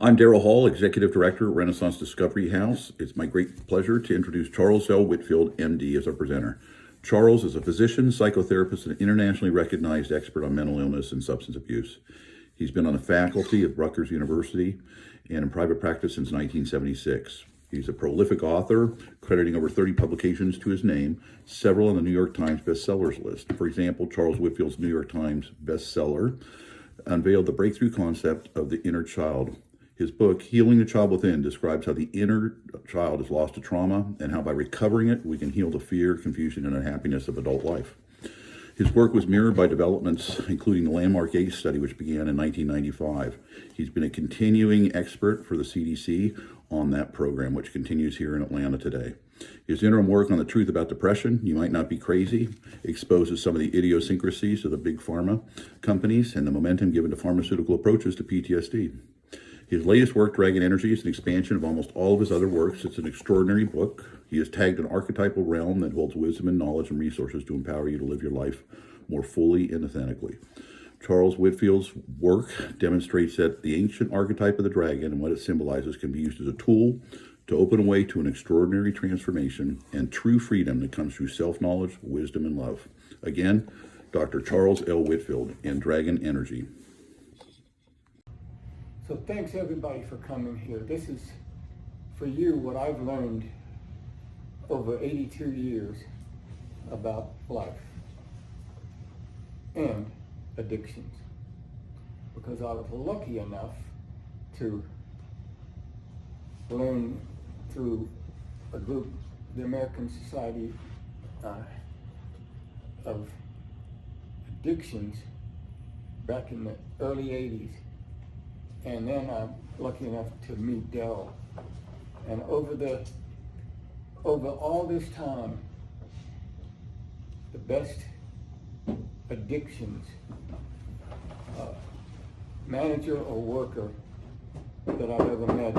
I'm Darrell Hall, Executive Director at Renaissance Discovery House. It's my great pleasure to introduce Charles L. Whitfield, MD, as our presenter. Charles is a physician, psychotherapist, and internationally recognized expert on mental illness and substance abuse. He's been on the faculty of Rutgers University and in private practice since 1976. He's a prolific author, crediting over 30 publications to his name, several on the New York Times bestsellers list. For example, Charles Whitfield's New York Times bestseller unveiled the breakthrough concept of the inner child. His book, Healing the Child Within, describes how the inner child is lost to trauma and how by recovering it, we can heal the fear, confusion, and unhappiness of adult life. His work was mirrored by developments, including the landmark ACE study, which began in 1995. He's been a continuing expert for the CDC on that program, which continues here in Atlanta today. His interim work on the truth about depression, You Might Not Be Crazy, exposes some of the idiosyncrasies of the big pharma companies and the momentum given to pharmaceutical approaches to PTSD. His latest work, Dragon Energy, is an expansion of almost all of his other works. It's an extraordinary book. He has tagged an archetypal realm that holds wisdom and knowledge and resources to empower you to live your life more fully and authentically. Charles Whitfield's work demonstrates that the ancient archetype of the dragon and what it symbolizes can be used as a tool to open a way to an extraordinary transformation and true freedom that comes through self-knowledge, wisdom, and love. Again, Dr. Charles L. Whitfield and Dragon Energy. So thanks everybody for coming here. This is, for you, what I've learned over 82 years about life and addictions. Because I was lucky enough to learn through a group, the American Society of Addictions, back in the early 80s. And then I'm lucky enough to meet Darrell. And over all this time, the best addictions manager or worker that I've ever met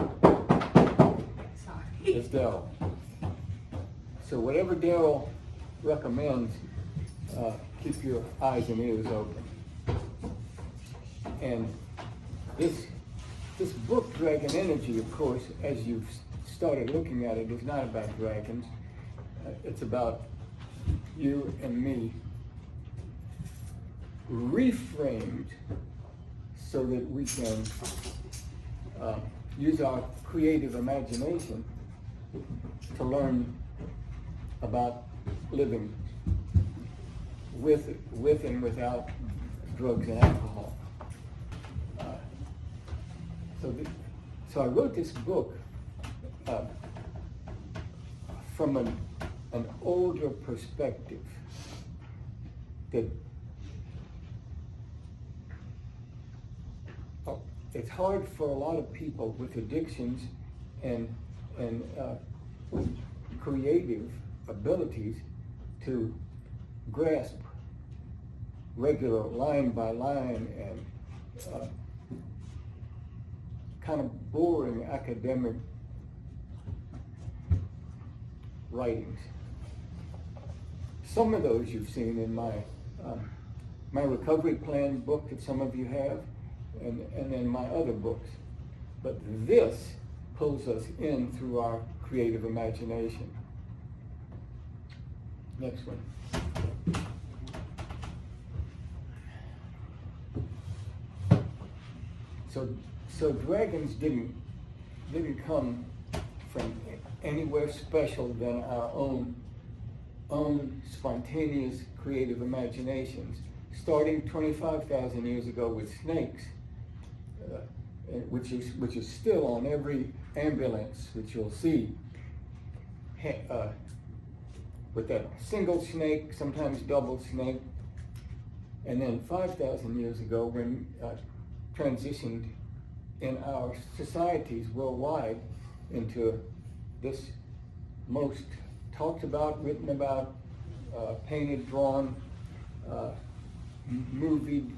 is Darrell. So whatever Darrell recommends, keep your eyes and ears open. And this book, Dragon Energy, of course, as you've started looking at it, is not about dragons. It's about you and me, reframed so that we can use our creative imagination to learn about living with and without drugs and alcohol. So I wrote this book from an older perspective that it's hard for a lot of people with addictions and creative abilities to grasp regular line by line and kind of boring academic writings. Some of those you've seen in my recovery plan book that some of you have, and then my other books. But this pulls us in through our creative imagination. Next one. So dragons didn't come from anywhere special than our own spontaneous creative imaginations, starting 25,000 years ago with snakes, which is still on every ambulance that you'll see, with that single snake, sometimes double snake, and then 5,000 years ago when transitioned in our societies worldwide into this most talked about, written about, painted, drawn, movied,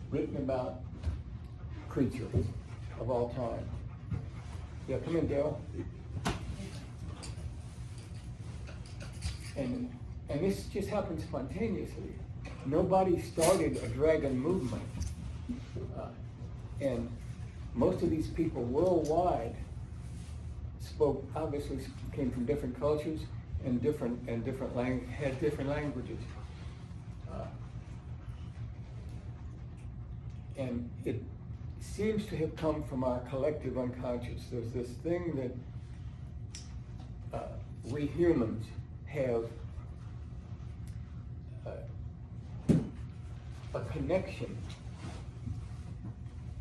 written about creature of all time. Yeah, come in, Darrell. And this just happened spontaneously. Nobody started a dragon movement. And most of these people worldwide obviously came from different cultures and had different languages. And it seems to have come from our collective unconscious. There's this thing that we humans have a connection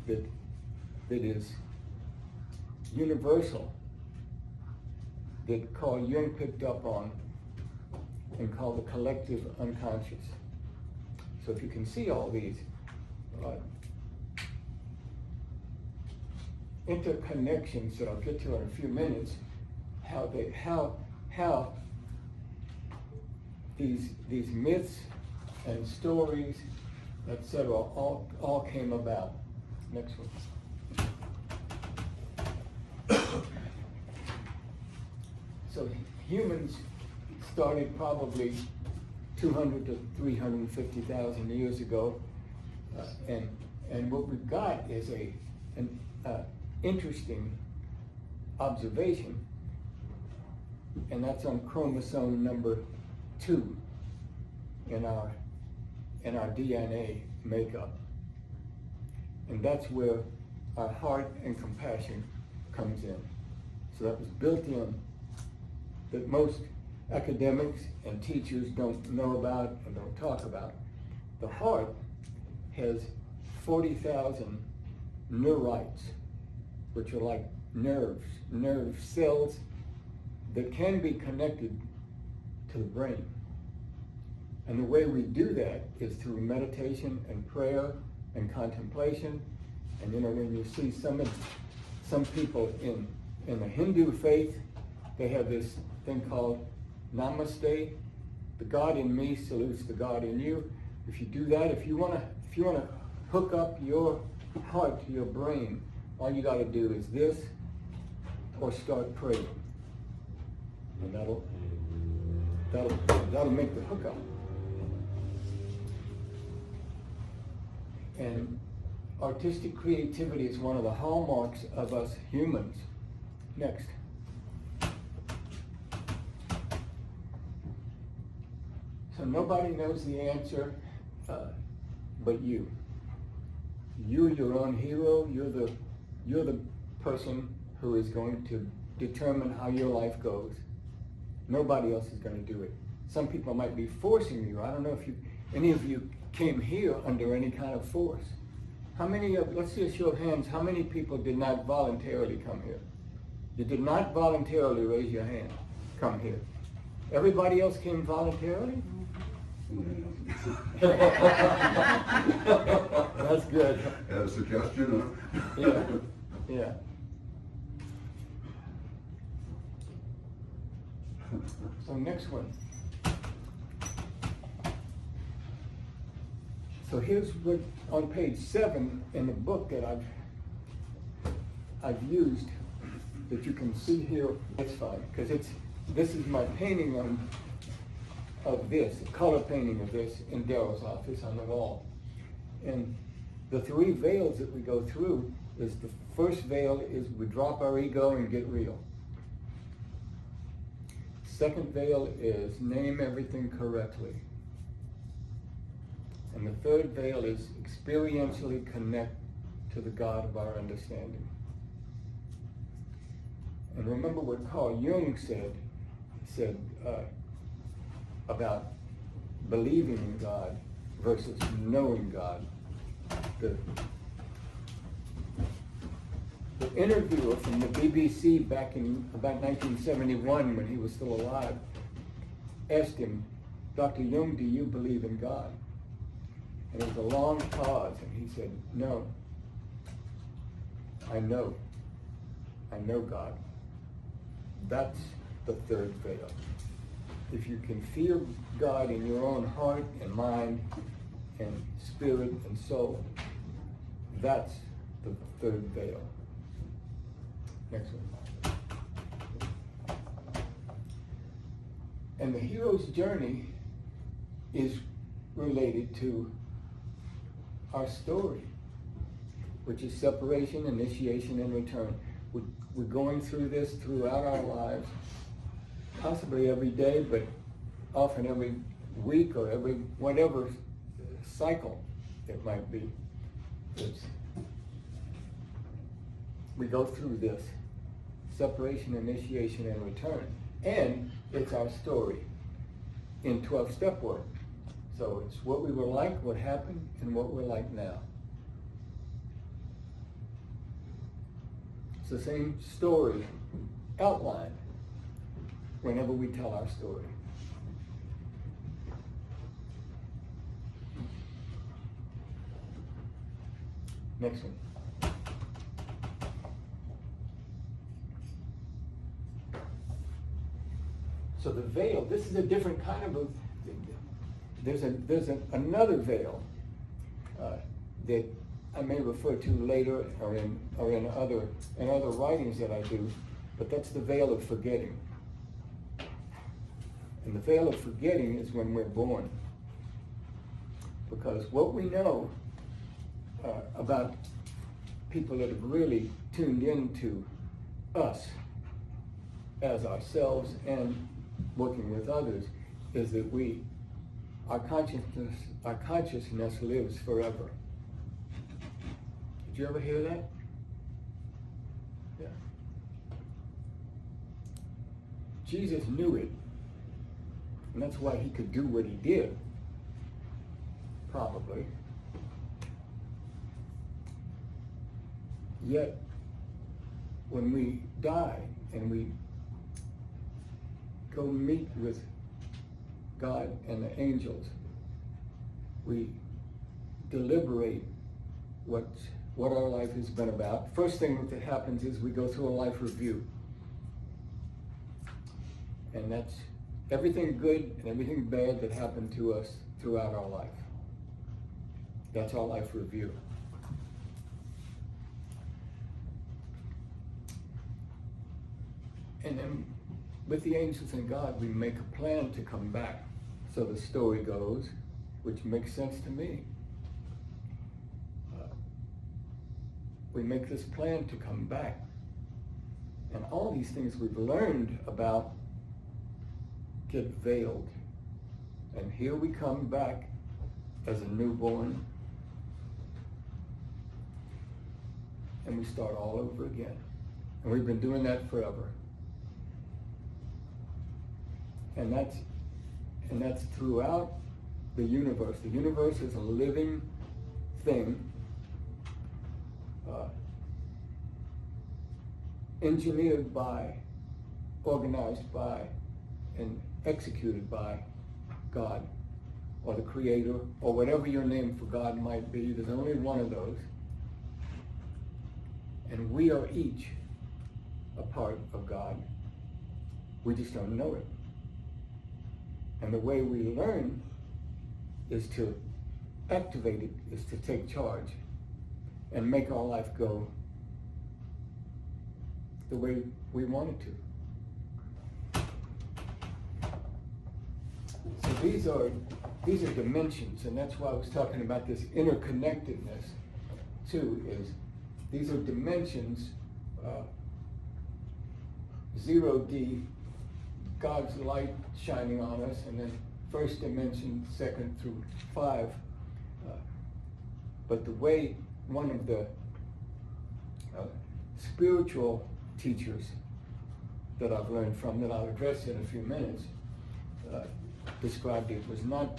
that is universal, that Carl Jung picked up on and called the collective unconscious. So if you can see all these interconnections that I'll get to in a few minutes, how these myths and stories, etc., all came about. Next one. So humans started probably 200 to 350,000 years ago, and what we've got is an interesting observation, and that's on chromosome number 2 in our DNA makeup. And that's where our heart and compassion comes in. So that was built in, that most academics and teachers don't know about and don't talk about. The heart has 40,000 narrates, which are like nerve cells that can be connected to the brain. And the way we do that is through meditation and prayer and contemplation. And when you see some people in the Hindu faith, they have this thing called namaste. The God in me salutes the God in you. If you do that, if you wanna hook up your heart to your brain, all you gotta do is this, or start praying. And that'll make the hookup. And artistic creativity is one of the hallmarks of us humans. Next. So nobody knows the answer but you. You're your own hero. You're the person who is going to determine how your life goes. Nobody else is going to do it. Some people might be forcing you. I don't know if any of you came here under any kind of force. How many let's see a show of hands, how many people did not voluntarily come here? You did not voluntarily raise your hand, come here. Everybody else came voluntarily? That's good. A suggestion, huh? Yeah. So next one. So here's what on page 7 in the book that I've used that you can see here. It's fine because this is my painting of this, a color painting of this in Darrell's office on the wall. And the 3 veils that we go through is the first veil is we drop our ego and get real. Second veil is name everything correctly. And the third veil is experientially connect to the God of our understanding. And remember what Carl Jung said about believing in God versus knowing God. The interviewer from the BBC back in about 1971, when he was still alive, asked him, Dr. Jung, do you believe in God? And there was a long pause, and he said, no, I know God. That's the third veil. If you can feel God in your own heart and mind and spirit and soul, that's the third veil. Next one. And the hero's journey is related to our story. which is separation, initiation, and return. We're going through this throughout our lives, possibly every day, but often every week or every whatever cycle it might be. We go through this separation, initiation, and return. And it's our story in 12-step work. So it's what we were like, what happened, and what we're like now. It's the same story outlined whenever we tell our story. Next one. So the veil, this is a different kind of there's another veil that I may refer to later or in other writings that I do, but that's the veil of forgetting. And the veil of forgetting is when we're born. Because what we know about people that have really tuned into us as ourselves and working with others is that our consciousness lives forever. Did you ever hear that? Yeah. Jesus knew it, and that's why he could do what he did, probably. Yet, when we die and we go meet with God and the angels, we deliberate what our life has been about. First thing that happens is we go through a life review. And that's everything good and everything bad that happened to us throughout our life. That's our life review. And then with the angels and God, we make a plan to come back. So the story goes, which makes sense to me. We make this plan to come back. And all these things we've learned about get veiled. And here we come back as a newborn. And we start all over again. And we've been doing that forever. And that's throughout the universe. The universe is a living thing, engineered by, organized by, and executed by God, or the Creator, or whatever your name for God might be. There's only one of those. And we are each a part of God. We just don't know it. And the way we learn is to activate it, is to take charge and make our life go the way we want it to. So these are dimensions, and that's why I was talking about this interconnectedness too, is these are dimensions, 0D, God's light shining on us, and then first dimension, 2nd through 5. But the way one of the spiritual teachers that I've learned from, that I'll address in a few minutes, described it was not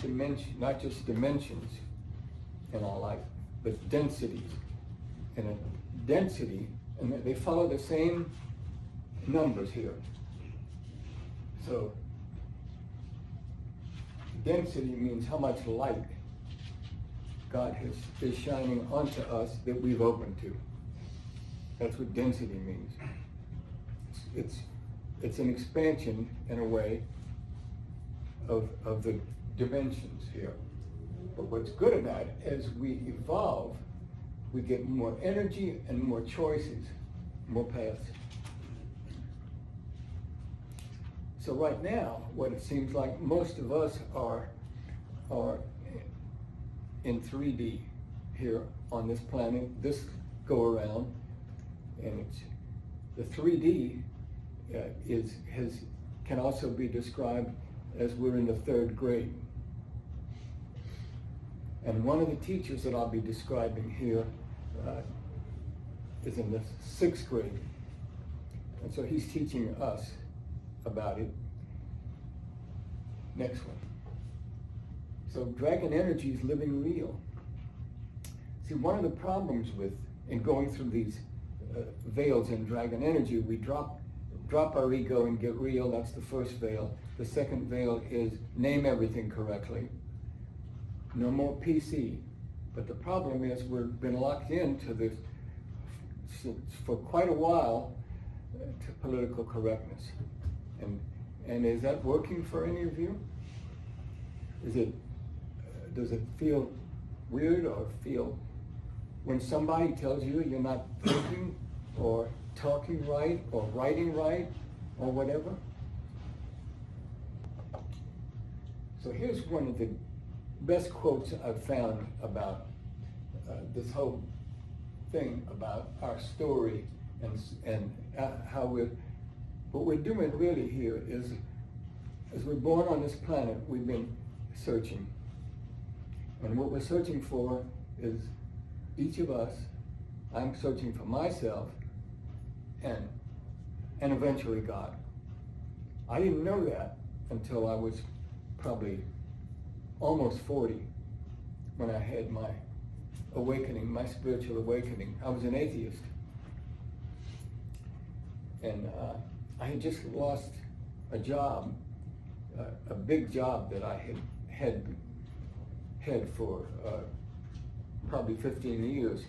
just dimensions in our life, but densities. And a density, and they follow the same numbers here. So density means how much light God is shining onto us that we've opened to. That's what density means. It's an expansion, in a way, of the dimensions here. But what's good about it, as we evolve, we get more energy and more choices, more paths. So right now, what it seems like most of us are in 3D here on this planet. This go around, and it's the 3D can also be described as we're in the 3rd grade. And one of the teachers that I'll be describing here is in the 6th grade. And so he's teaching us about it. Next one. So dragon energy is living real. See, one of the problems in going through these veils in dragon energy, we drop our ego and get real. That's the first veil. The second veil is name everything correctly. No more PC. But the problem is we've been locked into this for quite a while to political correctness. And is that working for any of you? Does it feel weird or feel when somebody tells you you're not thinking or talking right or writing right or whatever? So here's one of the best quotes I've found about this whole thing about our story and how what we're doing really here is, as we're born on this planet, we've been searching. And what we're searching for is each of us. I'm searching for myself and eventually God. I didn't know that until I was probably almost 40 when I had my awakening, my spiritual awakening. I was an atheist. And I had just lost a job, a big job that I had for probably 15 years.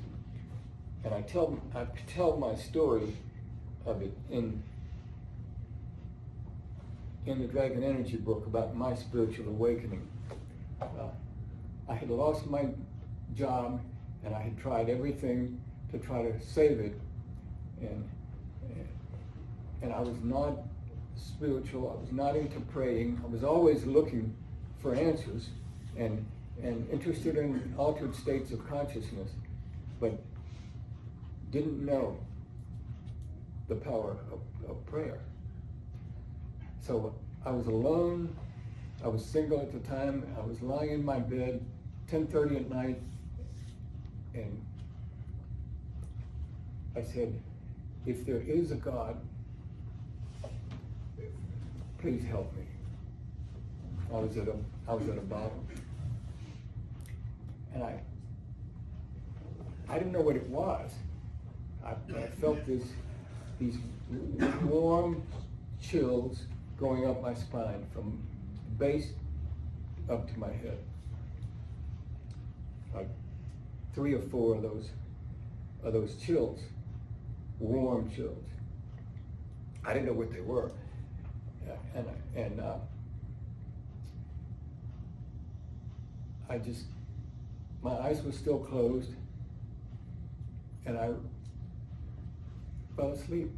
And I tell my story of it in the Dragon Energy book about my spiritual awakening. I had lost my job and I had tried everything to try to save it, and I was not spiritual. I was not into praying. I was always looking for answers and interested in altered states of consciousness, but didn't know the power of prayer. So I was alone. I was single at the time. I was lying in my bed, 10:30 at night, and I said, if there is a God, please help me. I was at a bottom. And I didn't know what it was. I felt these warm chills going up my spine from base up to my head. Like 3 or 4 of those chills, warm chills. I didn't know what they were. And my eyes were still closed, and I fell asleep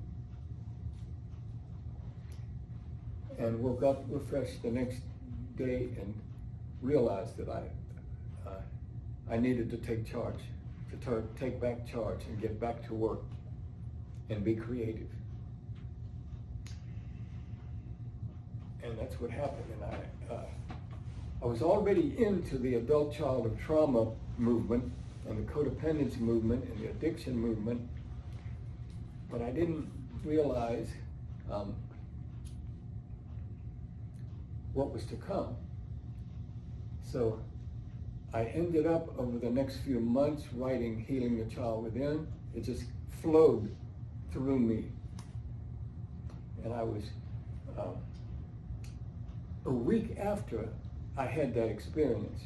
and woke up refreshed the next day and realized that I needed to take charge, to take back charge and get back to work and be creative. And that's what happened. And I was already into the adult child of trauma movement and the codependence movement and the addiction movement, but I didn't realize what was to come. So I ended up over the next few months writing Healing the Child Within. It just flowed through me. And I was, a week after I had that experience,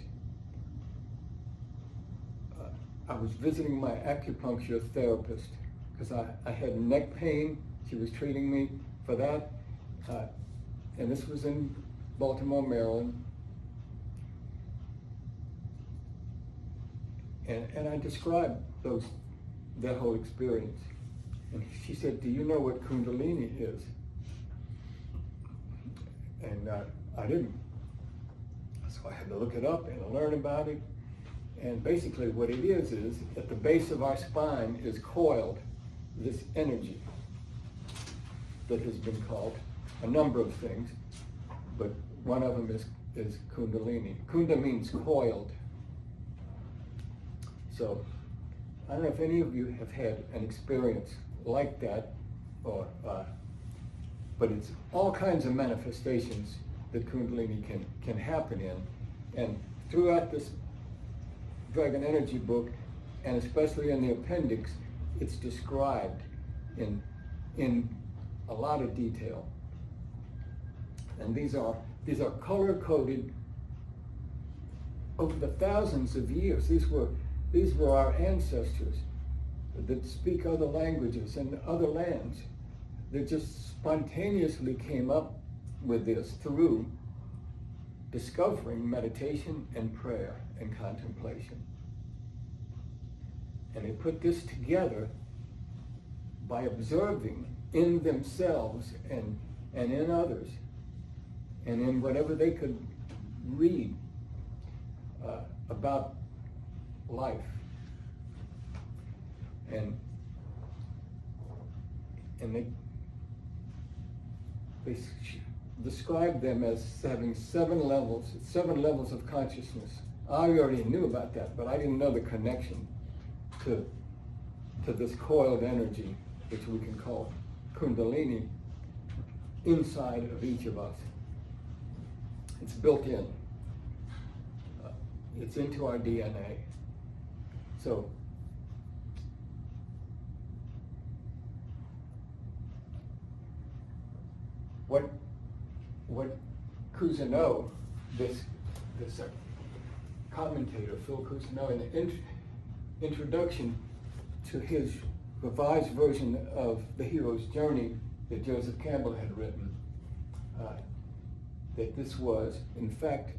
I was visiting my acupuncture therapist because I had neck pain. She was treating me for that. And this was in Baltimore, Maryland. And I described that whole experience. And she said, do you know what Kundalini is? And I didn't. So I had to look it up and learn about it. And basically what it is at the base of our spine is coiled this energy that has been called a number of things, but one of them is Kundalini. Kunda means coiled. So I don't know if any of you have had an experience like that, or but it's all kinds of manifestations that Kundalini can happen in. And throughout this Dragon Energy book, and especially in the appendix, it's described in a lot of detail. And these are color-coded over the thousands of years. These were our ancestors that speak other languages and other lands that just spontaneously came up with this through discovering meditation and prayer and contemplation. And they put this together by observing in themselves and in others and in whatever they could read about life. And they describe them as having seven levels of consciousness. I already knew about that, but I didn't know the connection to this coiled energy, which we can call Kundalini, inside of each of us. It's built in. It's into our DNA. So what Cousineau, this commentator, Phil Cousineau, in the introduction to his revised version of The Hero's Journey that Joseph Campbell had written, that this was, in fact,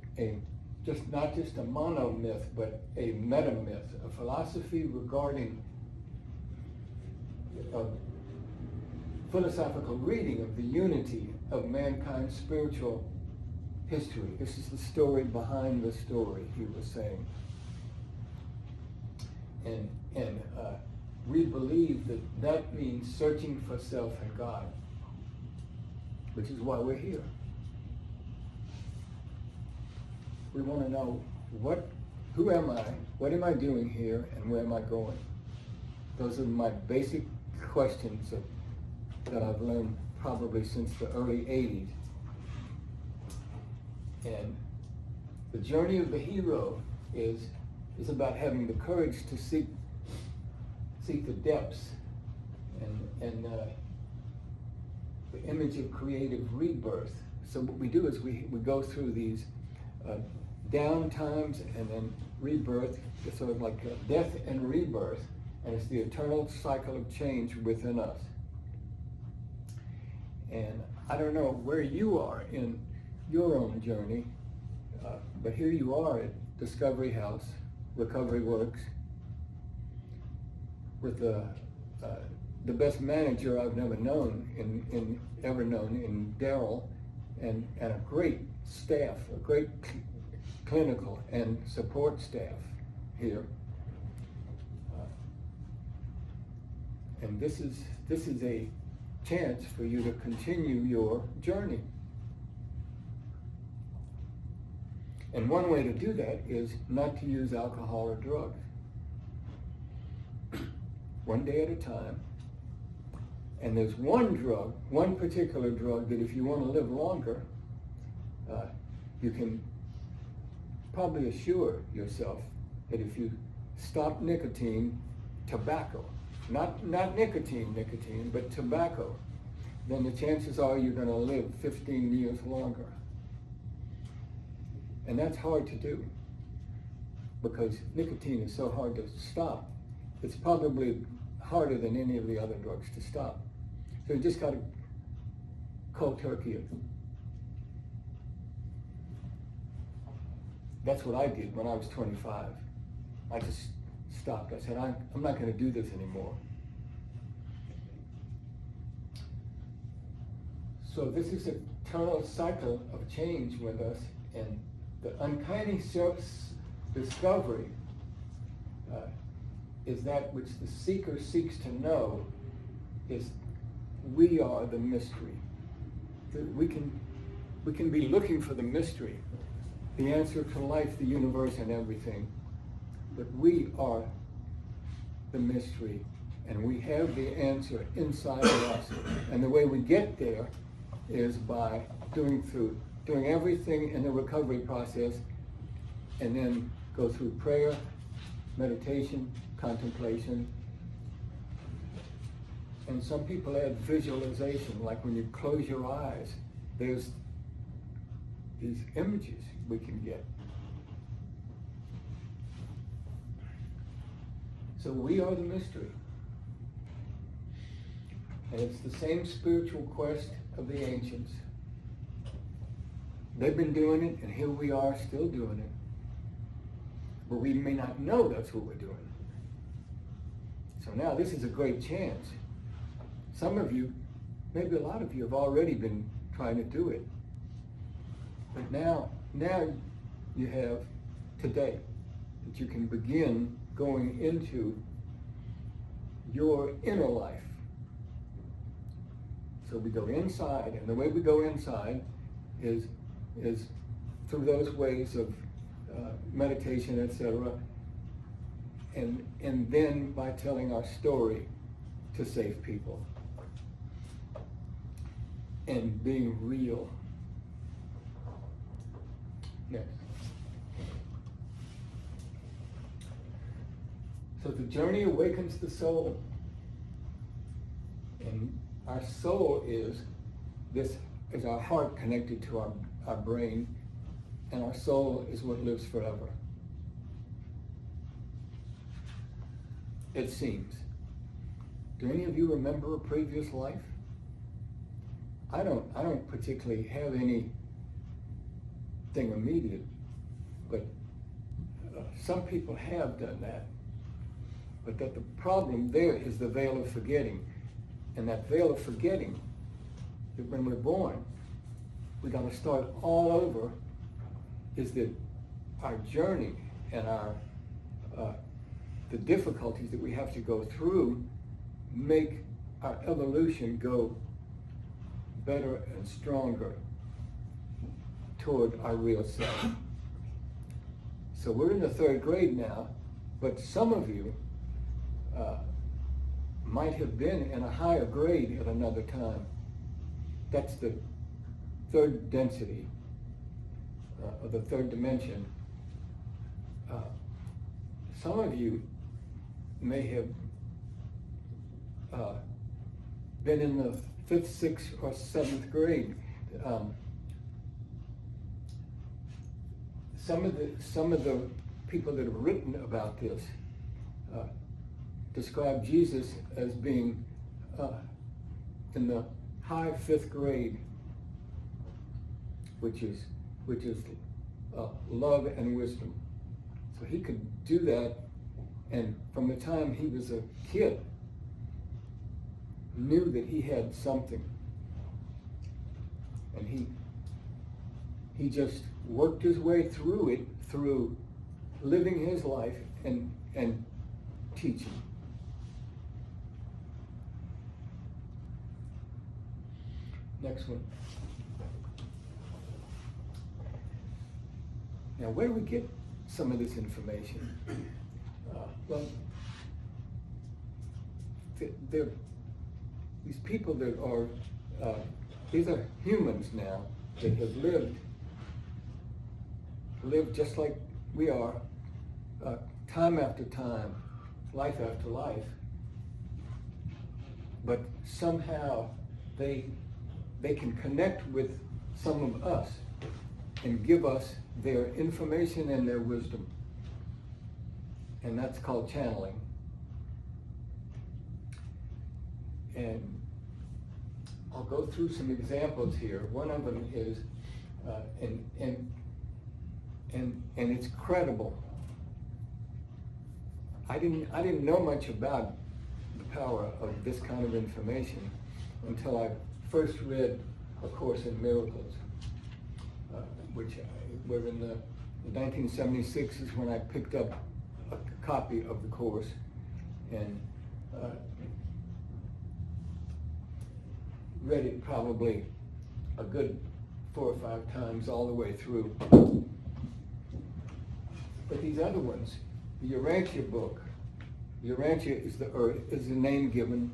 not just a monomyth, but a metamyth, a philosophy regarding a philosophical reading of the unity of mankind's spiritual history. This is the story behind the story, he was saying. And we believe that means searching for self and God, which is why we're here. We want to know who am I, what am I doing here, and where am I going? Those are my basic questions that I've learned probably since the early 80s. And the journey of the hero is about having the courage to seek the depths and the image of creative rebirth. So what we do is we go through these down times and then rebirth. It's sort of like death and rebirth, and it's the eternal cycle of change within us. And I don't know where you are in your own journey, but here you are at Discovery House, Recovery Works, with the best manager I've never known in Darrell, and a great staff, a great clinical and support staff here. And this is a chance for you to continue your journey. And one way to do that is not to use alcohol or drugs. One day at a time. And there's one particular drug that if you want to live longer, you can probably assure yourself that if you stop nicotine, tobacco, not nicotine, but tobacco, then the chances are you're going to live 15 years longer. And that's hard to do because nicotine is so hard to stop. It's probably harder than any of the other drugs to stop. So you just got to cold turkey it. That's what I did when I was 25. I just stopped. I said, I'm not going to do this anymore. So this is an eternal cycle of change with us, and the uncanny discovery is that which the seeker seeks to know. Is we are the mystery. We can be looking for the mystery, the answer to life, the universe, and everything, but we are the mystery, and we have the answer inside of us. And the way we get there is by doing everything in the recovery process, and then go through prayer, meditation, contemplation. And some people add visualization, like when you close your eyes, there's these images we can get. So we are the mystery. And it's the same spiritual quest of the ancients. They've been doing it, and here we are still doing it. But we may not know that's what we're doing. So now this is a great chance. Some of you, maybe a lot of you, have already been trying to do it. But now you have today that you can begin going into your inner life. So we go inside, and the way we go inside is through those ways of meditation, etc., and then by telling our story to save people and being real. Next. So the journey awakens the soul, and our soul is our heart connected to our brain, and our soul is what lives forever. It seems. Do any of you remember a previous life? I don't particularly have anything immediate, but some people have done that. But that the problem there is the veil of forgetting. And that veil of forgetting, that when we're born, we got to start all over, is that our journey and the difficulties that we have to go through make our evolution go better and stronger toward our real self. So we're in the 3rd grade now, but some of you might have been in a higher grade at another time. That's the 3rd density, or the 3rd dimension. Some of you may have been in the 5th, 6th, or 7th grade. Some of the people that have written about this describe Jesus as being in the high 5th grade, which is love and wisdom. So he could do that, and from the time he was a kid, knew that he had something, and he just worked his way through it, through living his life and teaching. Next one. Now, where do we get some of this information? Well, these people that are, these are humans now that have lived just like we are, time after time, life after life, but somehow they can connect with some of us and give us their information and their wisdom. And that's called channeling. And I'll go through some examples here. One of them is, and it's credible. I didn't know much about the power of this kind of information until I first read A Course in Miracles, which were in the 1976 is when I picked up copy of the course, and read it probably a good 4 or 5 times all the way through. But these other ones, the Urantia book, Urantia is the earth, is the name given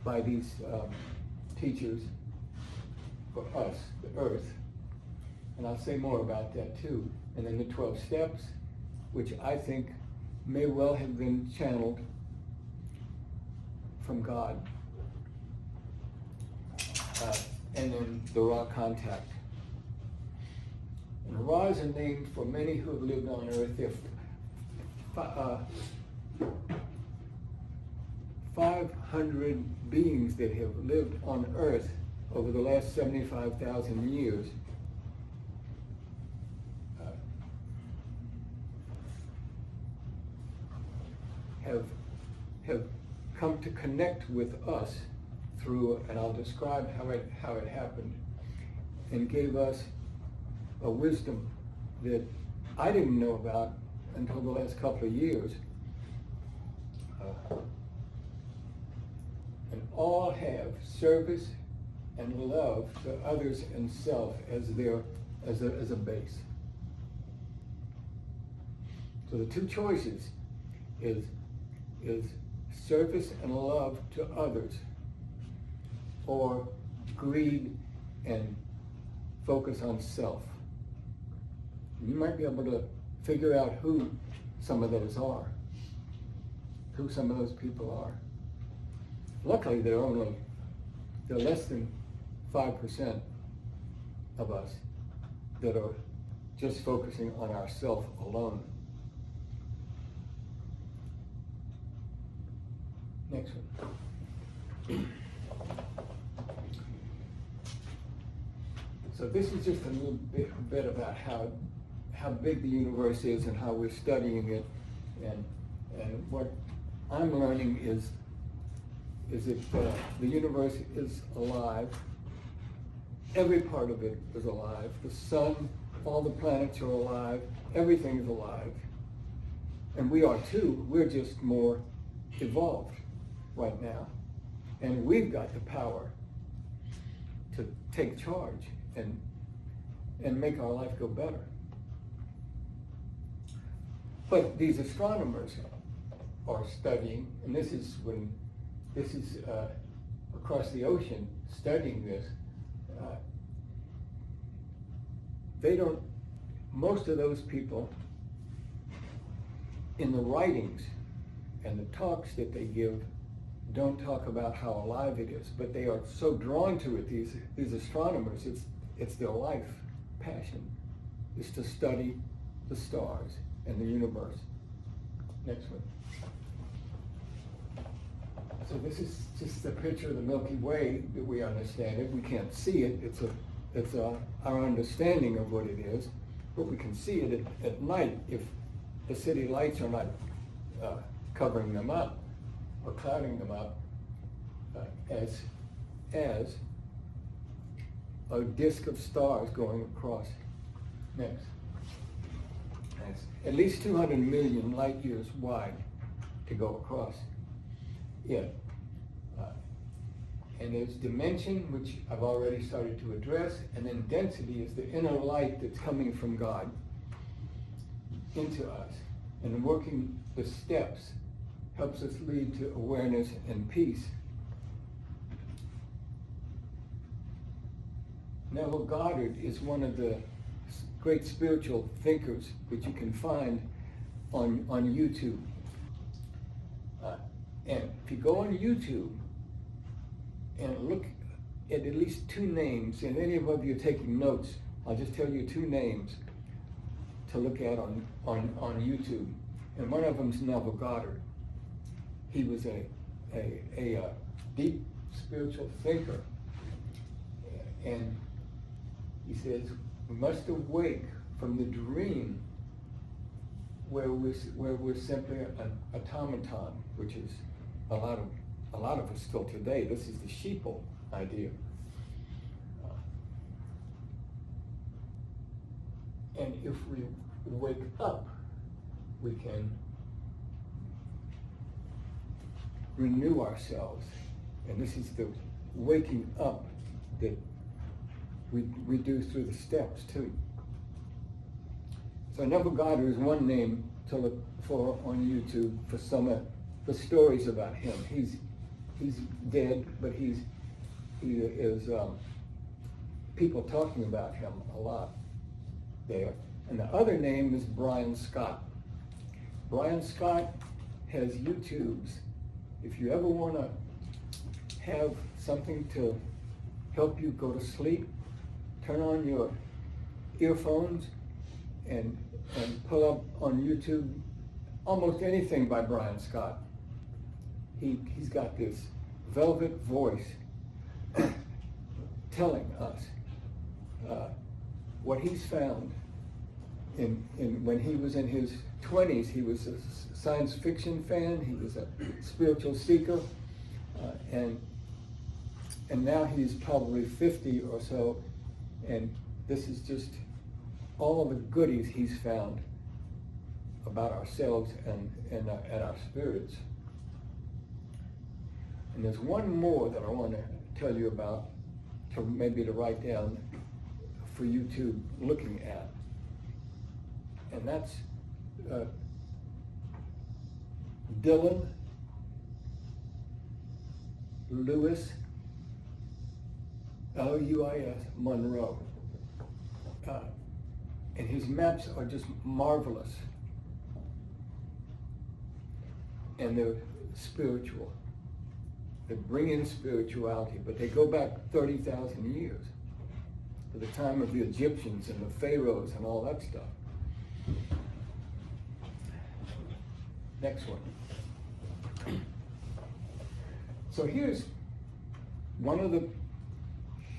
by these teachers for us, the earth. And I'll say more about that too. And then the 12 steps, which I think may well have been channeled from God. And then the raw contact. And Ra is a name for many who have lived on earth. There are 500 beings that have lived on earth over the last 75,000 years. Have come to connect with us through, and I'll describe how it happened, and gave us a wisdom that I didn't know about until the last couple of years. And all have service and love to others and self as a base. So the two choices is service and love to others, or greed and focus on self. You might be able to figure out who some of those are, who some of those people are. Luckily, they're less than 5% of us that are just focusing on ourself alone. Next one. So this is just a little bit about how big the universe is and how we're studying it, and what I'm learning is that the universe is alive. Every part of it is alive. The sun, all the planets are alive. Everything is alive, and we are too. We're just more evolved right now, and we've got the power to take charge and make our life go better. But these astronomers are studying, and this is across the ocean studying this. Most of those people in the writings and the talks that they give don't talk about how alive it is, but they are so drawn to it, these astronomers, it's their life passion, is to study the stars and the universe. Next one. So this is just a picture of the Milky Way that we understand it. We can't see it. It's our understanding of what it is, but we can see it at night if the city lights are not covering them up or clouding them up as a disk of stars going across. Next. That's at least 200 million light years wide to go across it. And there's dimension, which I've already started to address, and then density is the inner light that's coming from God into us. And working the steps helps us lead to awareness and peace. Neville Goddard is one of the great spiritual thinkers that you can find on YouTube. And if you go on YouTube and look at least 2 names, and any of you are taking notes, I'll just tell you 2 names to look at on YouTube. And one of them is Neville Goddard. He was a deep spiritual thinker. And he says, we must awake from the dream where we're simply an automaton, which is a lot of us still today. This is the sheeple idea. And if we wake up, we can renew ourselves. And this is the waking up that we do through the steps too. So I never got his one name to look for on YouTube for for stories about him. He's dead, but he is people talking about him a lot there. And the other name is Brian Scott. Brian Scott has YouTubes. If you ever want to have something to help you go to sleep, turn on your earphones and pull up on YouTube almost anything by Brian Scott. He's got this velvet voice telling us what he's found when he was in his 20s. He was a science fiction fan, he was a spiritual seeker, and now he's probably 50 or so, and this is just all of the goodies he's found about ourselves and our spirits. And there's one more that I want to tell you about, to write down for you to looking at. And that's Dylan Lewis, L-U-I-S, Monroe. And his maps are just marvelous. And they're spiritual. They bring in spirituality, but they go back 30,000 years to the time of the Egyptians and the pharaohs and all that stuff. Next one. So here's one of the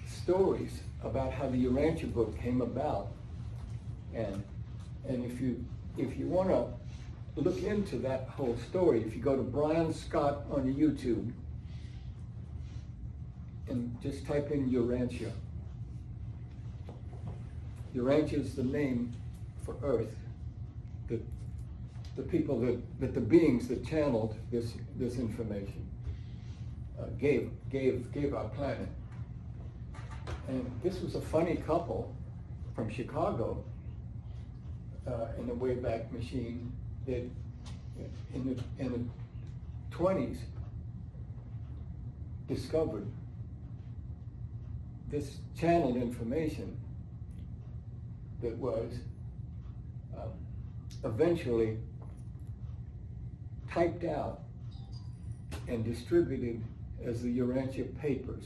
stories about how the Urantia book came about. And if you want to look into that whole story, if you go to Brian Scott on YouTube and just type in Urantia. Urantia is the name for Earth. The people that the beings that channeled this information gave our planet. And this was a funny couple from Chicago in the Wayback Machine that in the 20s discovered this channeled information that was eventually typed out and distributed as the Urantia papers.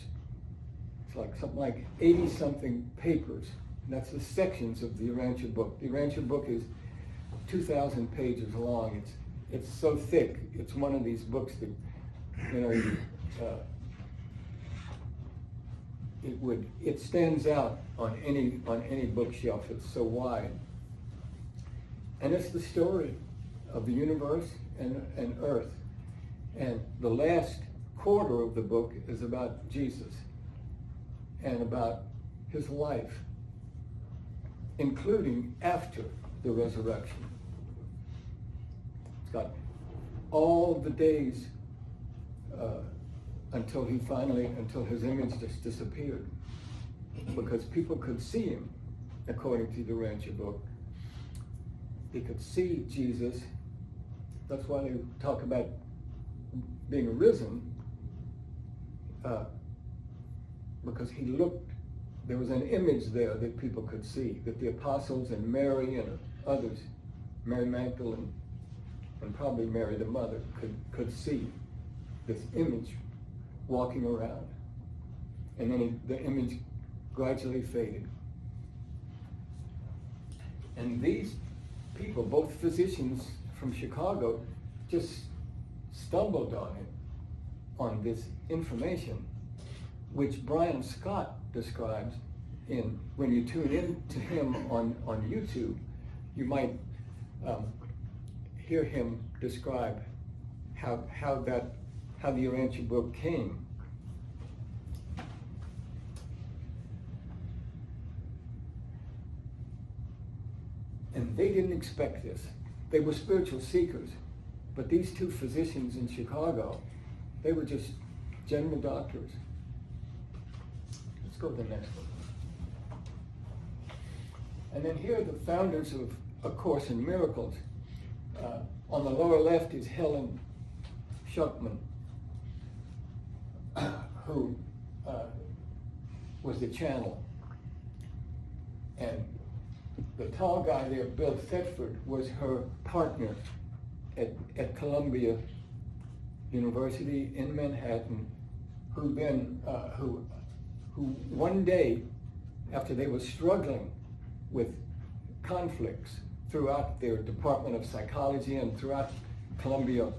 It's like something like 80-something papers. And that's the sections of the Urantia book. The Urantia book is 2,000 pages long. It's so thick. It's one of these books that, it stands out on any bookshelf. It's so wide. And it's the story of the universe and Earth. And the last quarter of the book is about Jesus and about his life, including after the resurrection. It's got all the days until his image just disappeared, because people could see him, according to the Urantia book. They could see Jesus. That's why they talk about being risen, because he looked, there was an image there that people could see, that the apostles and Mary and others, Mary Magdalene and probably Mary the mother, could see this image walking around. And then the image gradually faded. And these people, both physicians from Chicago, just stumbled on this information, which Brian Scott describes when you tune in to him on YouTube. You might hear him describe how the Urantia book came. And they didn't expect this. They were spiritual seekers, but these two physicians in Chicago They were just general doctors. Let's go to the next one. And then here are the founders of A Course in Miracles. On the lower left is Helen Schuckman, who was the channel. And the tall guy there, Bill Thetford, was her partner at Columbia University in Manhattan, who one day, after they were struggling with conflicts throughout their Department of Psychology and throughout Columbia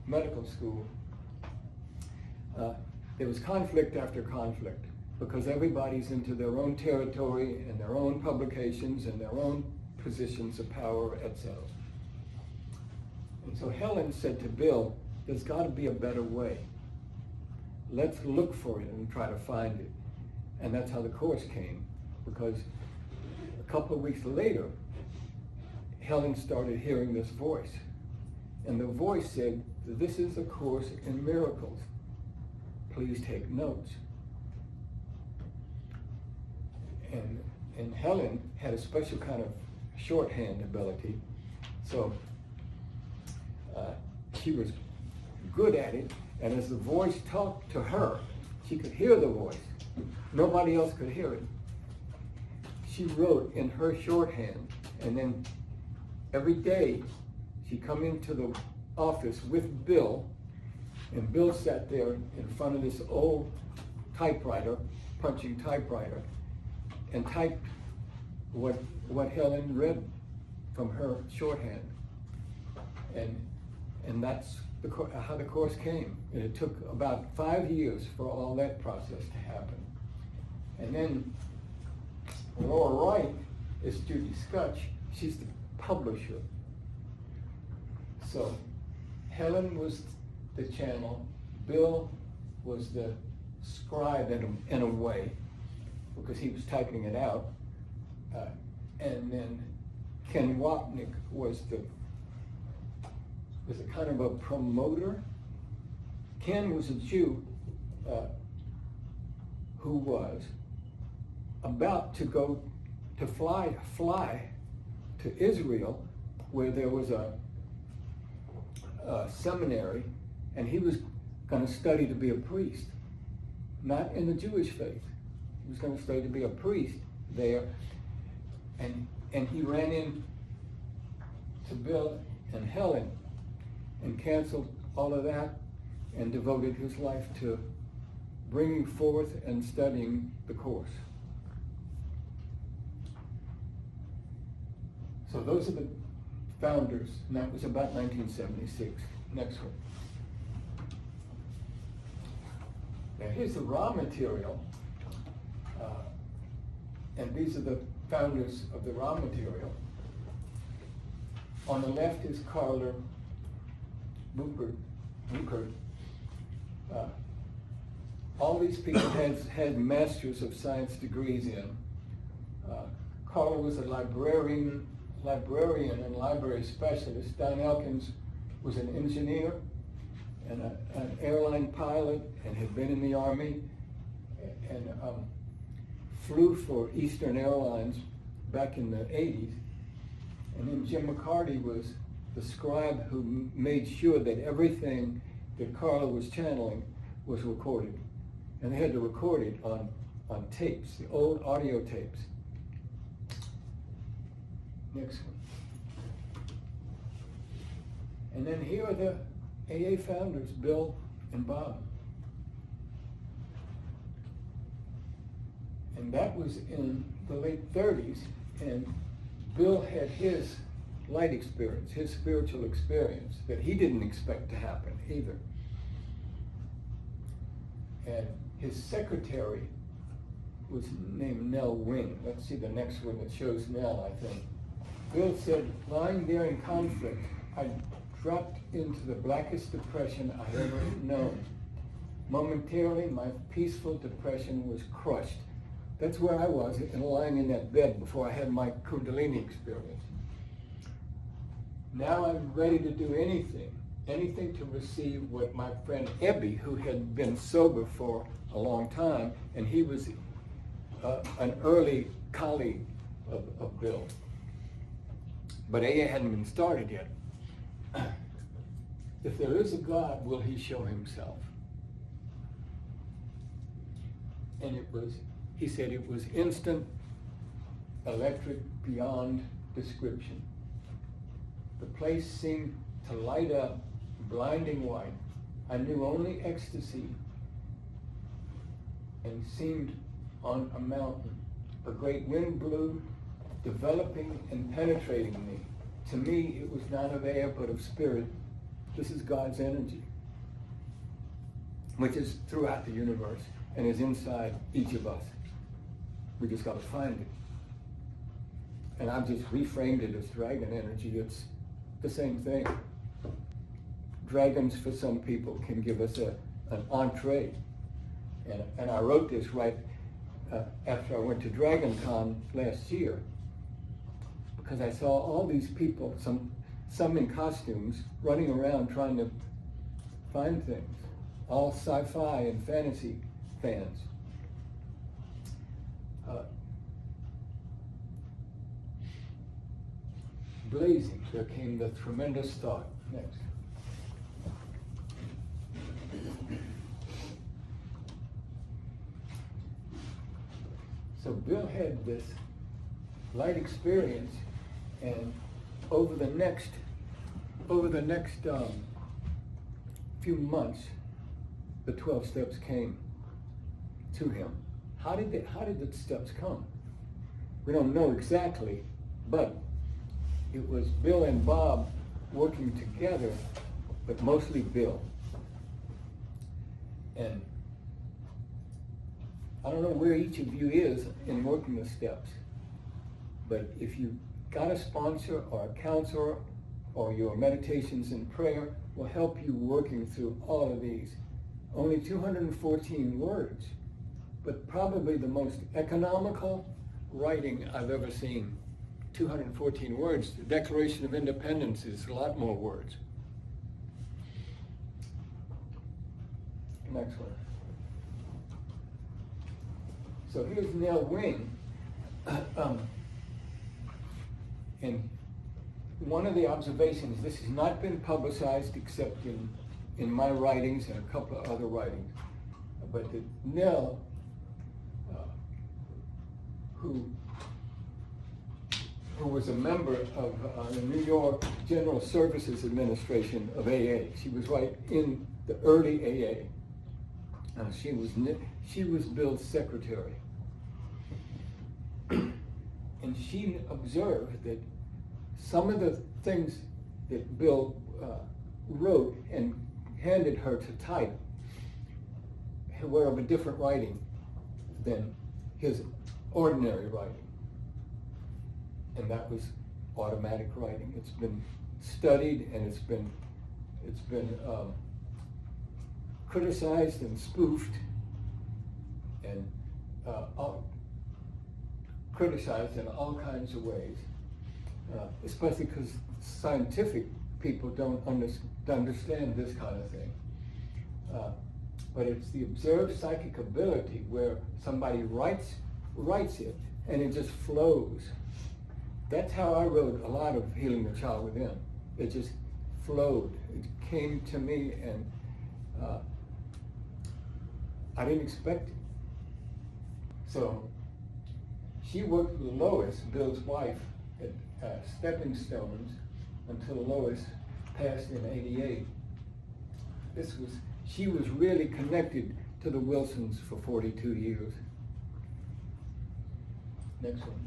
Medical School, there was conflict after conflict because everybody's into their own territory and their own publications and their own positions of power, etc. And so Helen said to Bill, there's got to be a better way. Let's look for it and try to find it. And that's how the Course came, because a couple of weeks later, Helen started hearing this voice. And the voice said, this is a Course in Miracles. Please take notes. And Helen had a special kind of shorthand ability. So she was good at it. And as the voice talked to her, she could hear the voice. Nobody else could hear it. She wrote in her shorthand, and then every day she'd come into the office with Bill, and Bill sat there in front of this old typewriter, punching typewriter, and typed what Helen read from her shorthand. And that's how the Course came. And it took about 5 years for all that process to happen. And then on the lower right is Judy Scutch. She's the publisher. So Helen was the channel, Bill was the scribe in a way, because he was typing it out, and then Ken Wapnick was a kind of a promoter. Ken was a Jew who was about to go to fly to Israel, where there was a seminary, and he was going to study to be a priest, not in the Jewish faith. He was going to study to be a priest there, and he ran in to Bill and Helen and canceled all of that and devoted his life to bringing forth and studying the Course. So those are the founders, and that was about 1976. Next one. Now here's the raw material, and these are the founders of the raw material. On the left is Carla Buchert. All these people had Masters of Science degrees in. Carla was a librarian and library specialist. Don Elkins was an engineer and an airline pilot and had been in the Army and flew for Eastern Airlines back in the 80s. And then Jim McCarty was the scribe who made sure that everything that Carla was channeling was recorded. And they had to record it on tapes, the old audio tapes. Next one. And then here are the AA founders, Bill and Bob. And that was in the late 30s, and Bill had his light experience, his spiritual experience that he didn't expect to happen either. And his secretary was named Nell Wing. Let's see the next one that shows Nell, I think. Bill said, lying there in conflict, I dropped into the blackest depression I'd ever known. Momentarily, my peaceful depression was crushed. That's where I was, lying in that bed before I had my Kundalini experience. Now I'm ready to do anything anything to receive what my friend Ebby, who had been sober for a long time, and he was an early colleague of Bill. But AA hadn't been started yet. If there is a God, will he show himself? And he said it was instant, electric, beyond description. The place seemed to light up, blinding white. I knew only ecstasy, and seemed on a mountain. A great wind blew, developing and penetrating me. To me, it was not of air, but of spirit. This is God's energy, which is throughout the universe and is inside each of us. We just got to find it. And I've just reframed it as dragon energy. It's the same thing. Dragons, for some people, can give us an entree. And I wrote this right after I went to Dragon Con last year, because I saw all these people, some in costumes, running around trying to find things, all sci-fi and fantasy fans. Blazing, there came the tremendous thought. Next. So Bill had this light experience, and over the next few months, the 12 steps came to him. How did the steps come? We don't know exactly, but it was Bill and Bob working together, but mostly Bill. And I don't know where each of you is in working the steps, but if you got a sponsor or a counselor, or your meditations and prayer will help you working through all of these. Only 214 words, but probably the most economical writing I've ever seen. 214 words. The Declaration of Independence is a lot more words. Next one. So here's Nell Wing. And one of the observations, this has not been publicized except in my writings and a couple of other writings, but that Nell, who was a member of the New York General Services Administration of AA. She was right in the early AA. She was Bill's secretary. And she observed that some of the things that Bill wrote and handed her to type were of a different writing than his ordinary writing. And that was automatic writing. It's been studied and it's been criticized and spoofed and criticized in all kinds of ways, especially because scientific people don't understand this kind of thing. But it's the observed psychic ability where somebody writes it and it just flows. That's how I wrote a lot of Healing the Child Within. It just flowed. It came to me, and I didn't expect it. So she worked with Lois, Bill's wife, at Stepping Stones until Lois passed in '88. She was really connected to the Wilsons for 42 years. Next one.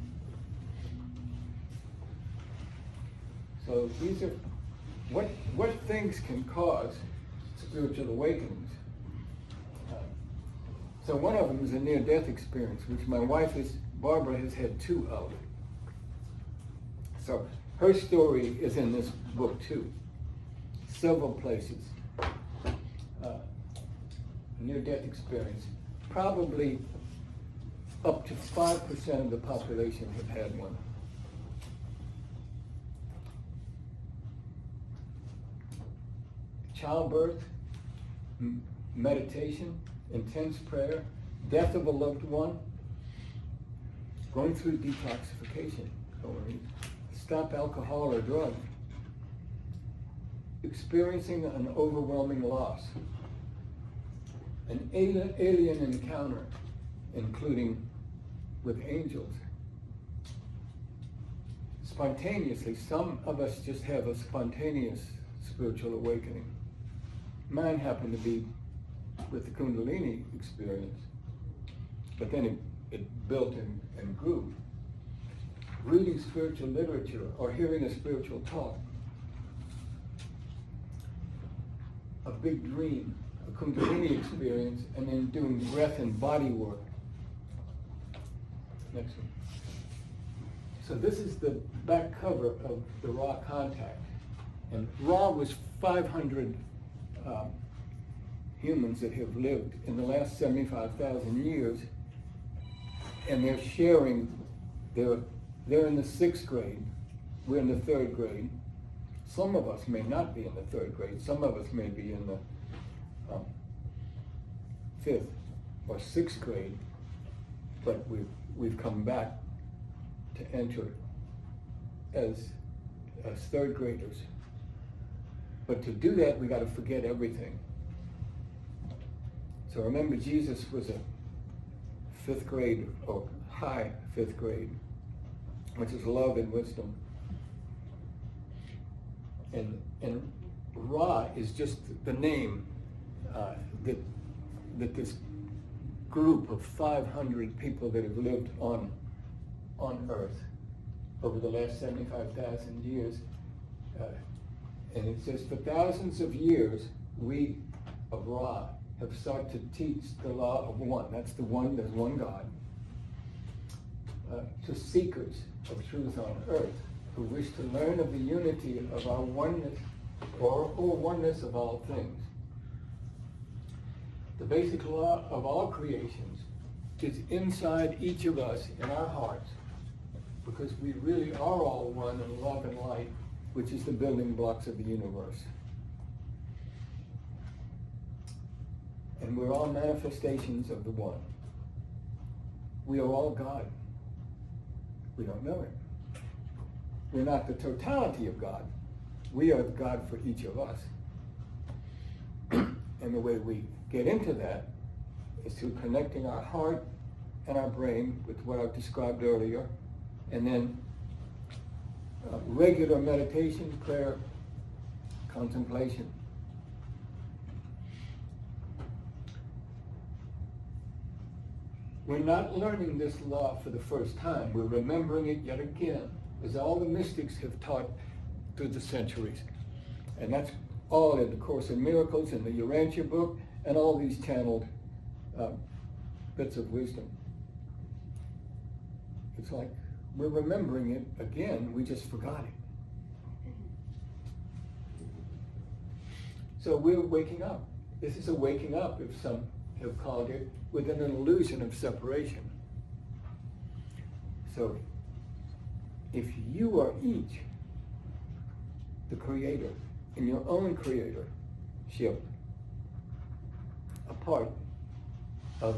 So these are what things can cause spiritual awakenings. So one of them is a near-death experience, which my wife Barbara has had 2 of. So her story is in this book too, several places. Near-death experience. Probably up to 5% of the population have had one. childbirth, meditation, intense prayer, death of a loved one, going through detoxification, stop alcohol or drugs, experiencing an overwhelming loss, an alien encounter, including with angels. Spontaneously, some of us just have a spontaneous spiritual awakening. Mine happened to be with the Kundalini experience, but then it built and grew. Reading spiritual literature or hearing a spiritual talk, a big dream, a Kundalini experience, and then doing breath and body work. Next one. So this is the back cover of the Ra Contact. And Ra was 500 humans that have lived in the last 75,000 years, and they're sharing, they're in the 6th grade, we're in the 3rd grade. Some of us may not be in the 3rd grade, some of us may be in the 5th or 6th grade, but we've come back to enter as 3rd graders. But to do that, we got to forget everything. So remember, Jesus was a 5th grade or high 5th grade, which is love and wisdom. And Ra is just the name that this group of 500 people that have lived on Earth over the last 75,000 years. And it says, for thousands of years, we of Ra have sought to teach the law of one. That's the one, there's one God. To seekers of truth on earth who wish to learn of the unity of our oneness or oneness of all things. The basic law of all creations is inside each of us in our hearts, because we really are all one in love and light, which is the building blocks of the universe. And we're all manifestations of the one. We are all God. We don't know it. We're not the totality of God. We are God for each of us. And the way we get into that is through connecting our heart and our brain with what I've described earlier, and then regular meditation, prayer, contemplation. We're not learning this law for the first time. We're remembering it yet again, as all the mystics have taught through the centuries. And that's all in the Course in Miracles, in the Urantia book, and all these channeled bits of wisdom. It's like we're remembering it again, we just forgot it. So we're waking up. This is a waking up, if some have called it, within an illusion of separation. So if you are each the creator in your own creatorship, a part of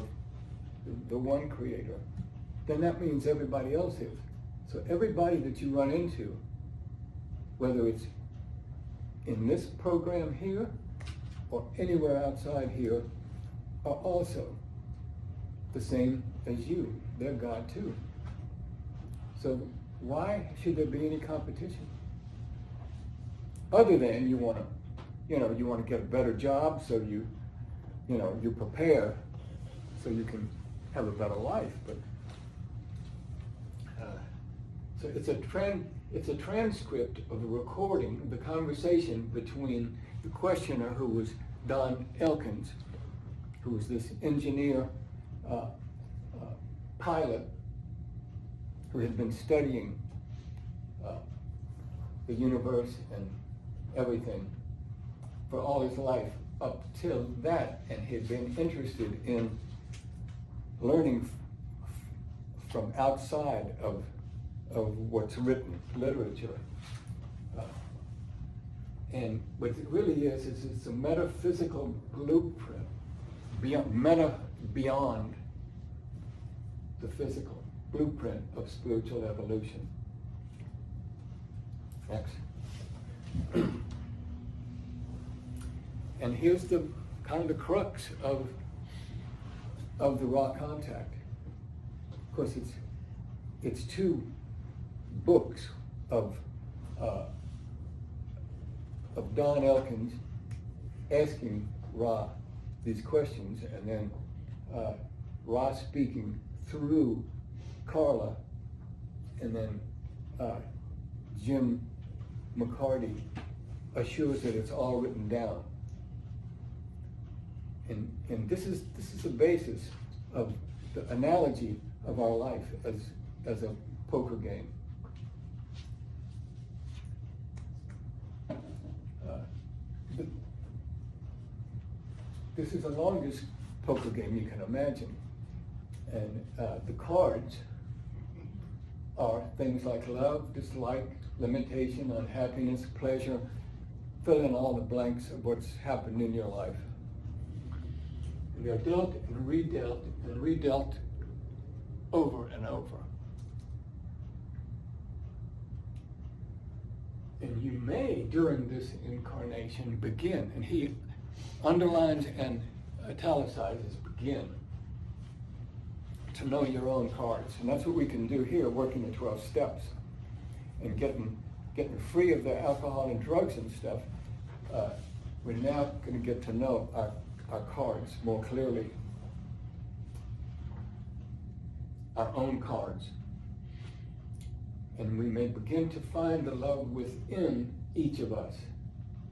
the one creator, then that means everybody else is. So everybody that you run into, whether it's in this program here or anywhere outside here, are also the same as you. They're God too. So why should there be any competition? Other than you want to get a better job, so you prepare so you can have a better life. But so it's a transcript of the recording of the conversation between the questioner, who was Don Elkins, who was this engineer, pilot, who had been studying the universe and everything for all his life up till that, and he had been interested in learning from outside of what's written, literature. And what it really is it's a metaphysical blueprint beyond the physical blueprint of spiritual evolution. Next. And here's the kind of the crux of the raw contact. Of course, it's two books of Don Elkins asking Ra these questions, and then Ra speaking through Carla, and then Jim McCarty assures that it's all written down. And this is the basis of the analogy of our life as a poker game. This is the longest poker game you can imagine. And the cards are things like love, dislike, limitation, unhappiness, pleasure. Fill in all the blanks of what's happened in your life. And they're dealt and redealt over and over. And you may, during this incarnation, begin, and he underlines and italicizes begin, to know your own cards. And that's what we can do here, working the 12 steps and getting free of the alcohol and drugs and stuff. We're now going to get to know our cards more clearly, our own cards. And we may begin to find the love within each of us.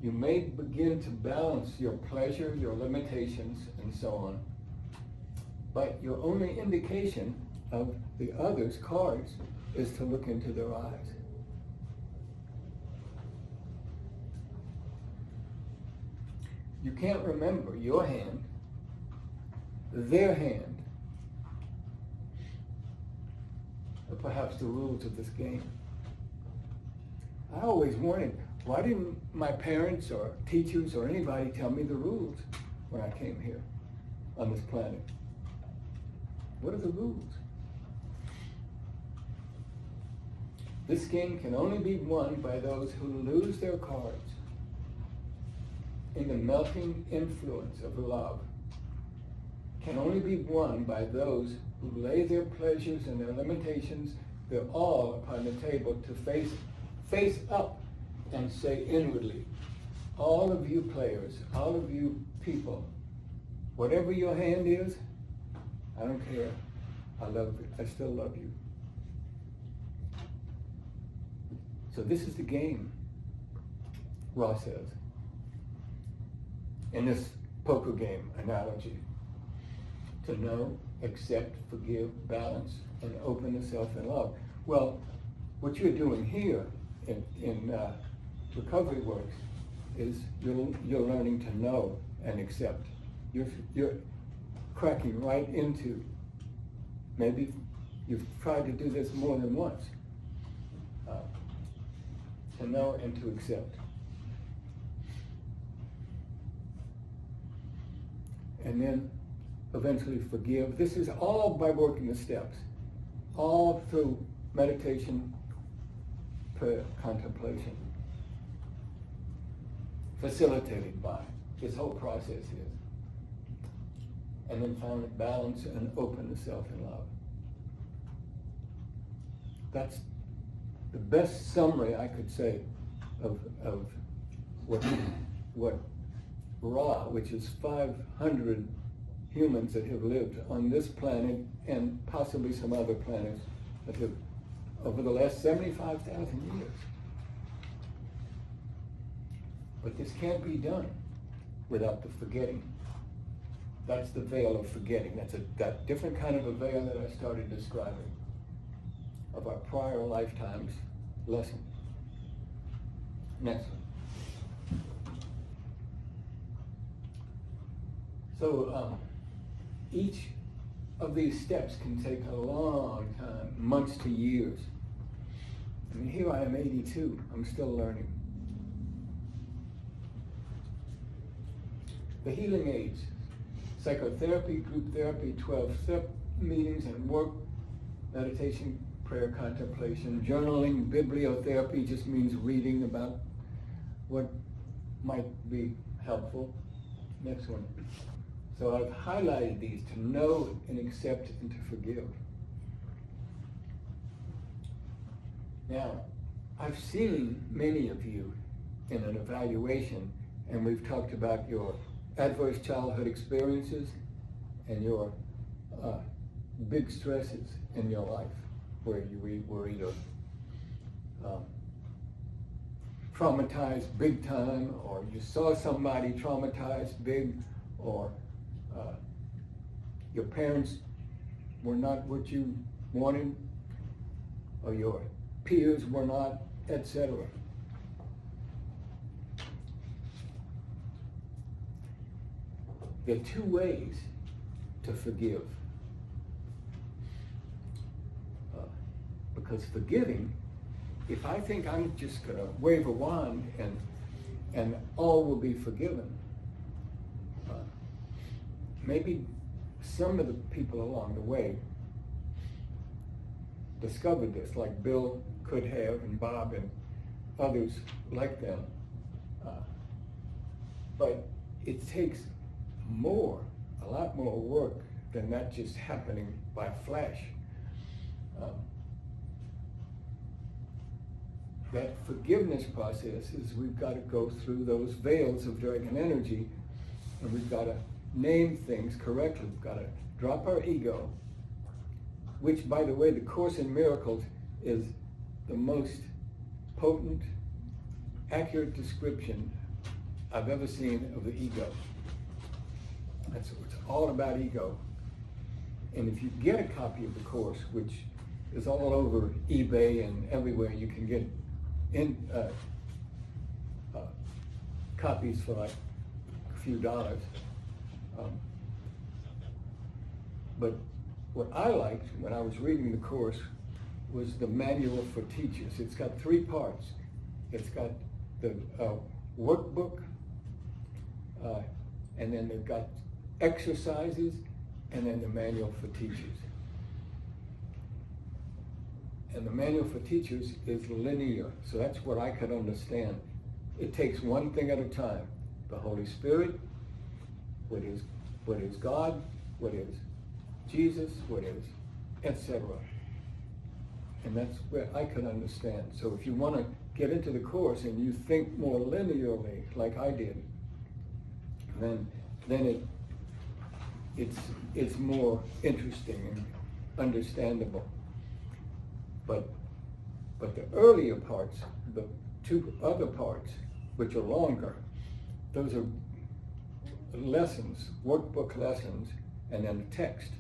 You may begin to balance your pleasure, your limitations, and so on. But your only indication of the other's cards is to look into their eyes. You can't remember your hand, their hand, or perhaps the rules of this game. I always wanted, why didn't my parents or teachers or anybody tell me the rules when I came here on this planet? What are the rules? This game can only be won by those who lose their cards in the melting influence of love. Can only be won by those who lay their pleasures and their limitations, they're all upon the table to face up and say inwardly, all of you players, all of you people, whatever your hand is, I don't care. I love you. I still love you. So this is the game, Ross says, in this poker game analogy. To know, accept, forgive, balance, and open the self in love. Well, what you're doing here in recovery works is you're learning to know and accept. You're cracking right into, maybe you've tried to do this more than once, to know and to accept. And then eventually forgive. This is all by working the steps, all through meditation, prayer, contemplation, facilitated by this whole process is. And then finally balance and open the self in love. That's the best summary I could say of what Ra, which is 500 humans that have lived on this planet and possibly some other planets that have over the last 75,000 years. But this can't be done without the forgetting. That's the veil of forgetting. That's that different kind of a veil that I started describing of our prior lifetimes lesson. Next one. So each of these steps can take a long time, months to years. I mean, here I am 82, I'm still learning. the healing aids, psychotherapy, group therapy, 12-step meetings and work, meditation, prayer, contemplation, journaling, bibliotherapy just means reading about what might be helpful. Next one. So I've highlighted these: to know and accept and to forgive. Now, I've seen many of you in an evaluation, and we've talked about your adverse childhood experiences and your big stresses in your life, where you were either traumatized big time, or you saw somebody traumatized big, or your parents were not what you wanted, or your peers were not, etc. There are two ways to forgive. Because forgiving, if I think I'm just going to wave a wand and all will be forgiven, maybe some of the people along the way discovered this, like Bill could have, and Bob and others like them. But it takes a lot more work than that just happening by flash. That forgiveness process is we've got to go through those veils of dragon energy, and we've got to name things correctly. We've got to drop our ego, which, by the way, the Course in Miracles is the most potent, accurate description I've ever seen of the ego. It's all about ego. And if you get a copy of the Course, which is all over eBay and everywhere, you can get copies for like a few dollars. But what I liked when I was reading the Course was the manual for teachers. It's got 3 parts. It's got the workbook, and then they've got exercises, and then the manual for teachers. And the manual for teachers is linear, so that's what I could understand. It takes one thing at a time. The Holy Spirit, what is God, what is Jesus, what is, etc. And that's where I could understand. So if you want to get into the Course and you think more linearly, like I did, then it's more interesting and understandable. But the earlier parts, the 2 other parts, which are longer, those are lessons, workbook lessons, and then the text.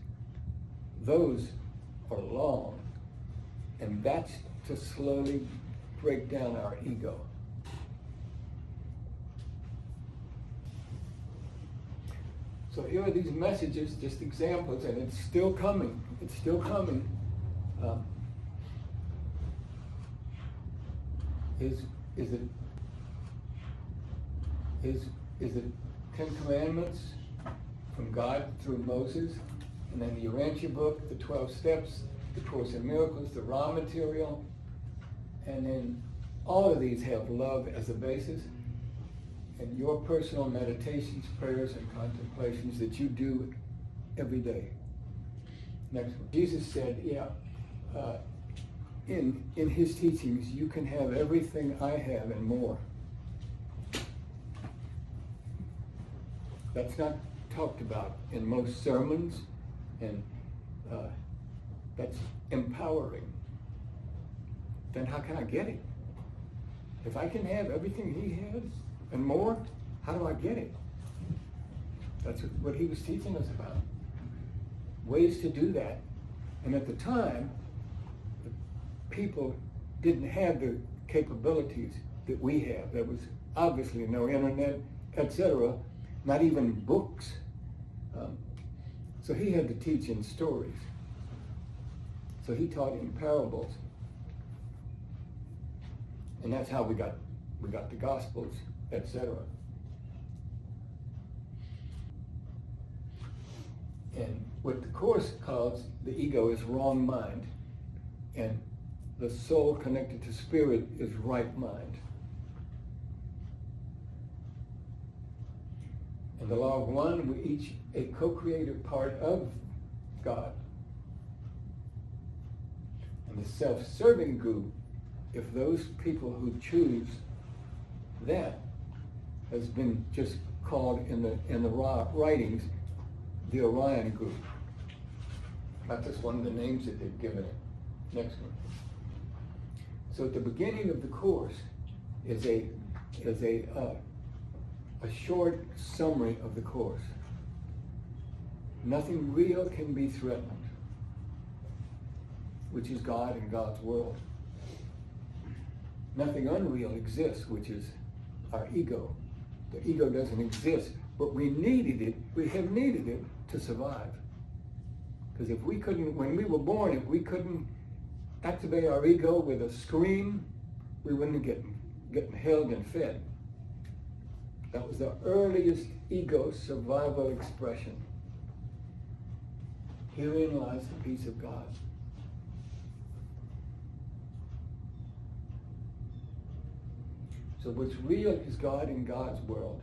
Those are long, and that's to slowly break down our ego. So here are these messages, just examples, and it's still coming. It's still coming. Is it 10 Commandments from God through Moses, and then the Urantia book, the 12 steps, the Course in Miracles, the raw material, and then all of these have love as a basis, and your personal meditations, prayers, and contemplations that you do every day. Next one. Jesus said, in his teachings, you can have everything I have and more. That's not talked about in most sermons, and that's empowering. Then how can I get it? If I can have everything he has and more, how do I get it? That's what he was teaching us about. Ways to do that. And at the time, the people didn't have the capabilities that we have. There was obviously no internet, etc., not even books. So he had to teach in stories. So he taught in parables. And that's how we got the Gospels, etc. And what the Course calls the ego is wrong mind, and the soul connected to spirit is right mind. In the law of one, we're each a co-created part of God. And the self-serving group, if those people who choose that, has been just called in the writings the Orion group. That's just one of the names that they've given it. Next one. So at the beginning of the Course is a short summary of the Course. Nothing real can be threatened, which is God and God's world. Nothing unreal exists, which is our ego. The ego doesn't exist, but we needed it, we have needed it to survive. Because if we couldn't, when we were born, if we couldn't activate our ego with a scream, we wouldn't get held and fed. That was the earliest ego survival expression. Herein lies the peace of God. So what's real is God in God's world,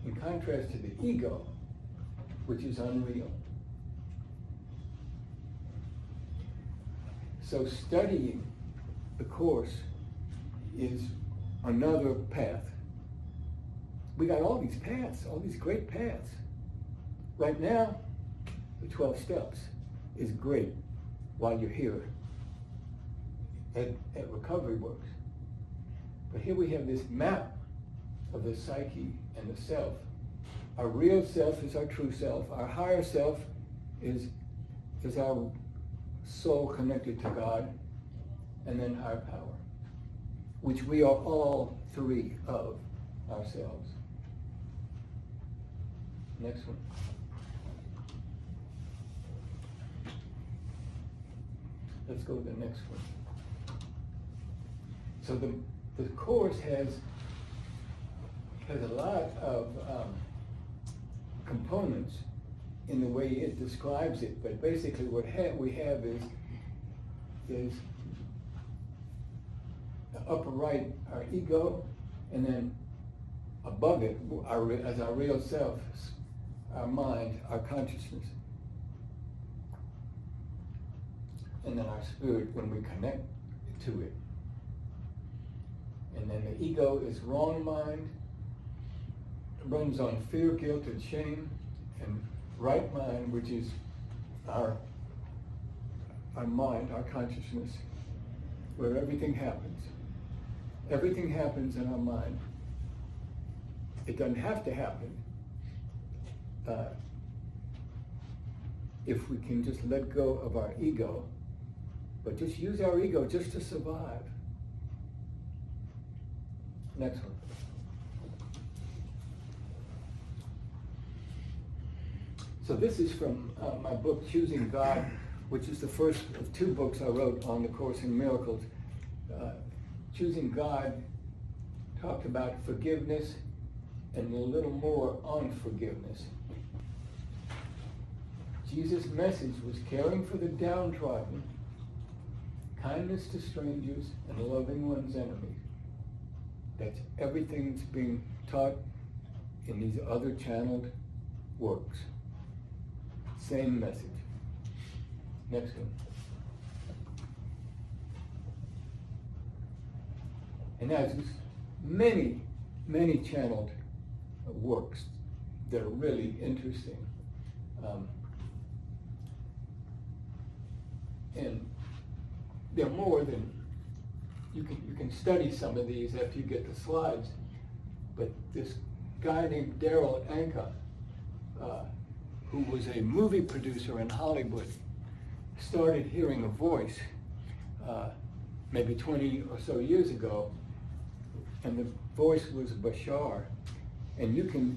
in contrast to the ego, which is unreal. So studying the Course is another path. We got all these paths, all these great paths. Right now, the 12 steps is great while you're here at Recovery Works. But here we have this map of the psyche and the self. Our real self is our true self. Our higher self is our soul connected to God, and then higher power, which we are all three of ourselves. Next one. Let's go to the next one. So the Course has a lot of components in the way it describes it, but basically what we have is the upper right, our ego, and then above it, as our real self, our mind, our consciousness, and then our spirit when we connect to it. And then the ego is wrong mind, runs on fear, guilt, and shame, and right mind, which is our mind, our consciousness, where everything happens. Everything happens in our mind. It doesn't have to happen if we can just let go of our ego, but just use our ego just to survive. Next one. So this is from my book, Choosing God, which is the first of two books I wrote on the Course in Miracles. Choosing God talked about forgiveness and a little more on forgiveness. Jesus' message was caring for the downtrodden, kindness to strangers, and loving one's enemies. That's everything that's being taught in these other channeled works. Same message. Next one. And there's many, many channeled works that are really interesting. And they're more than, you can study some of these after you get the slides, but this guy named Darrell Hall, who was a movie producer in Hollywood, started hearing a voice maybe 20 or so years ago, and the voice was Bashar. And you can